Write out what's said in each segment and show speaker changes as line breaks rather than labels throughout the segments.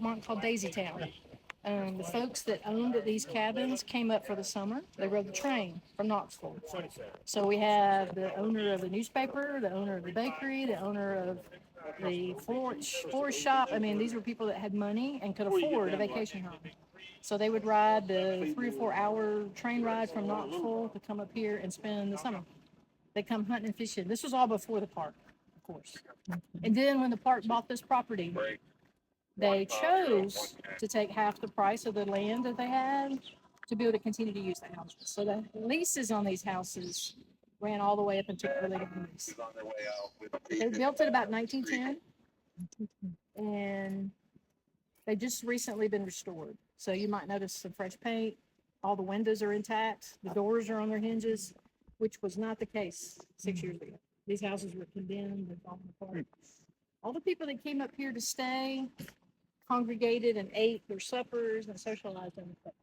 Elkmont called Daisy Town. The folks that owned these cabins came up for the summer. They rode the train from Knoxville. So we have the owner of the newspaper, the owner of the bakery, the owner of the florist shop. I mean, these were people that had money and could afford a vacation home. So they would ride the 3 or 4 hour train ride from Knoxville to come up here and spend the summer. They come hunting and fishing. This was all before the park, of course. And then when the park bought this property, they chose to take half the price of the land that they had to be able to continue to use the houses. So the leases on these houses ran all the way up into early 90s. They built it about 1910, and they just recently been restored. So you might notice some fresh paint. All the windows are intact. The doors are on their hinges, which was not the case 6 years ago. These houses were condemned and falling apart. All the people that came up here to stay congregated and ate their suppers and socialized in the place.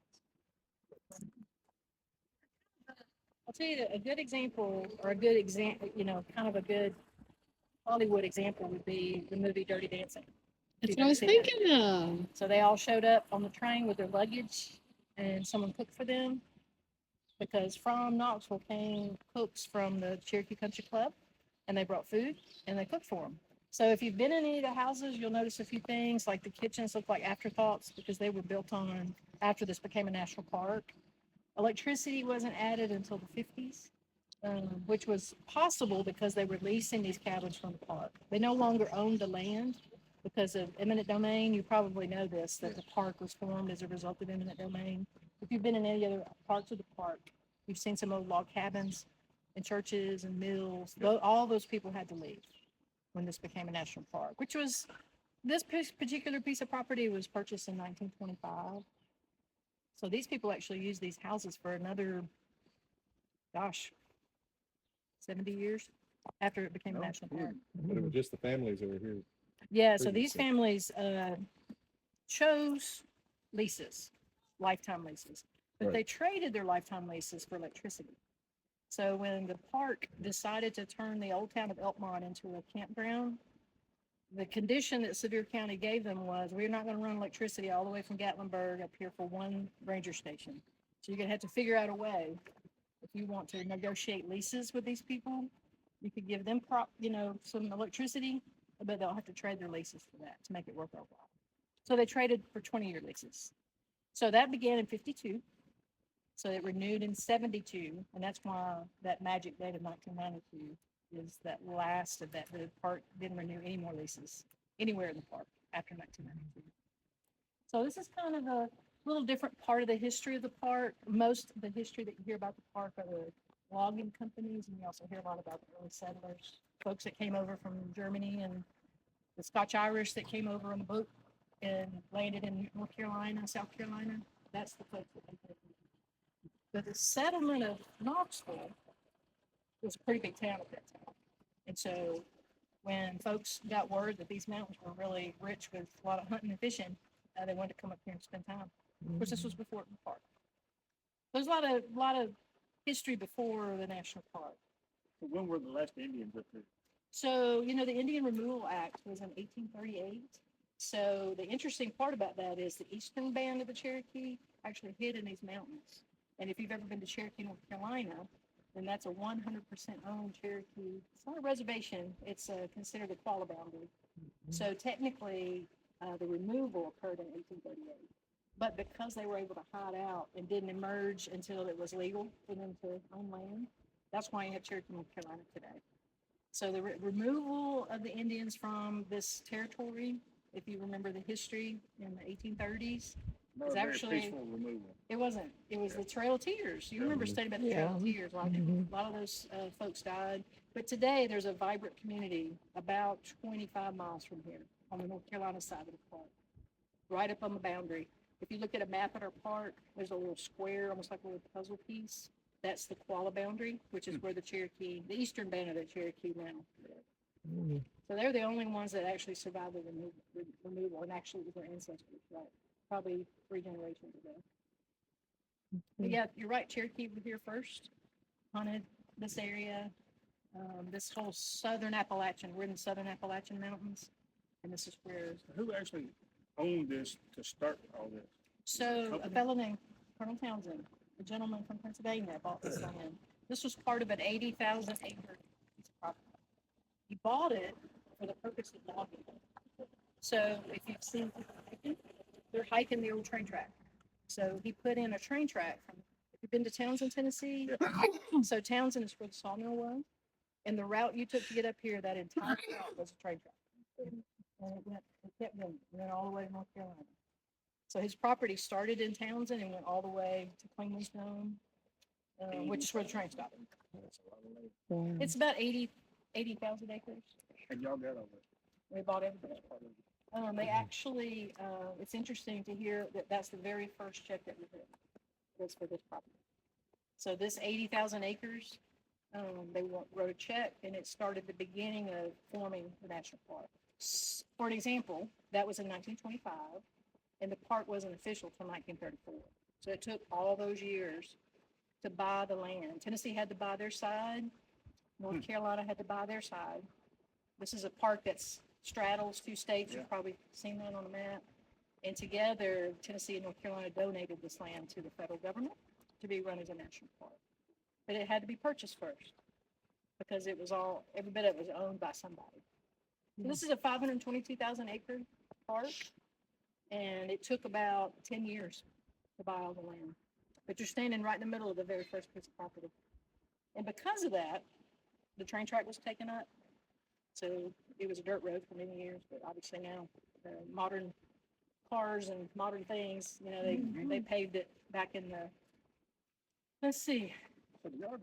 I'll tell you a good example, or a good example, kind of a good Hollywood example would be the movie Dirty Dancing.
That's what I was thinking of.
So they all showed up on the train with their luggage, and someone cooked for them, because from Knoxville came cooks from the Cherokee Country Club, and they brought food and they cooked for them. So if you've been in any of the houses, you'll notice a few things, like the kitchens look like afterthoughts because they were built on after this became a national park. Electricity wasn't added until the 50s, which was possible because they were leasing these cabins from the park. They no longer owned the land because of eminent domain. You probably know this, that the park was formed as a result of eminent domain. If you've been in any other parts of the park, you've seen some old log cabins and churches and mills. All those people had to leave when this became a national park, which was, this particular piece of property was purchased in 1925. So these people actually used these houses for another, 70 years after it became a national park.
But it was just the families that were here.
Yeah, so these families chose leases, lifetime leases, but they traded their lifetime leases for electricity. So when the park decided to turn the old town of Elkmont into a campground, the condition that Sevier County gave them was, we're not going to run electricity all the way from Gatlinburg up here for one ranger station. So you're going to have to figure out a way, if you want to negotiate leases with these people, you could give them some electricity, but they'll have to trade their leases for that to make it worth our while. So they traded for 20-year leases. So that began in 52. So it renewed in 72, and that's why that magic date of 1992 is that last of that. The park didn't renew any more leases anywhere in the park after 1992. So this is kind of a little different part of the history of the park. Most of the history that you hear about the park are the logging companies, and you also hear a lot about the early settlers, folks that came over from Germany, and the Scotch Irish that came over on the boat and landed in North Carolina, South Carolina. That's the folks that they did. But the settlement of Knoxville was a pretty big town at that time. And so when folks got word that these mountains were really rich with a lot of hunting and fishing, they wanted to come up here and spend time. Of course, this was before the park. There's a lot of history before the national park.
So when were the last Indians up there?
So, the Indian Removal Act was in 1838. So the interesting part about that is the eastern band of the Cherokee actually hid in these mountains. And if you've ever been to Cherokee, North Carolina, then that's a 100% owned Cherokee. It's not a reservation. It's considered a qualla boundary. So technically, the removal occurred in 1838. But because they were able to hide out and didn't emerge until it was legal for them to own land, that's why you have Cherokee, North Carolina today. So the removal of the Indians from this territory, if you remember the history in the 1830s,
No,
was
very
actually,
peaceful removal.
it wasn't. It was the Trail of Tears. You remember studying about the Trail of Tears. A lot of those folks died. But today there's a vibrant community about 25 miles from here on the North Carolina side of the park, right up on the boundary. If you look at a map at our park, there's a little square, almost like a little puzzle piece. That's the qualla boundary, which is where the Cherokee, the eastern band of the Cherokee now. So they're the only ones that actually survived the removal, and actually it was their ancestors, right? Probably 3 generations ago. But yeah, you're right. Cherokee were here first, hunted this area, this whole southern Appalachian. We're in the southern Appalachian Mountains, and this is where.
Who actually owned this to start all this?
So a
Company?
fellow named Colonel Townsend, a gentleman from Pennsylvania, bought this land. This was part of an 80,000 acre piece of property. He bought it for the purpose of logging. So if you've seen, they're hiking the old train track. So he put in a train track from, if you've been to Townsend, Tennessee, so Townsend is where the sawmill was. And the route you took to get up here, that entire route was a train track. And it kept going, it went all the way to North Carolina. So his property started in Townsend and went all the way to Queen's Dome, which is where the train stopped.
That's a lot of land.
It's about 80,000 acres.
And y'all got all that.
We bought everything. They actually, it's interesting to hear that that's the very first check that we did was for this property. So this 80,000 acres, they wrote a check and it started the beginning of forming the national park. For an example, that was in 1925 and the park wasn't official till 1934. So it took all those years to buy the land. Tennessee had to buy their side. North Carolina had to buy their side. This is a park that's straddles two states.
Yeah.
You've probably seen that on the map. And together, Tennessee and North Carolina donated this land to the federal government to be run as a national park. But it had to be purchased first because it was all, every bit of it was owned by somebody. So this is a 522,000 acre park. And it took about 10 years to buy all the land. But you're standing right in the middle of the very first piece of property. And because of that, the train track was taken up. So it was a dirt road for many years, but obviously now modern cars and modern things, you know, they paved it back in the, let's see,
So y'all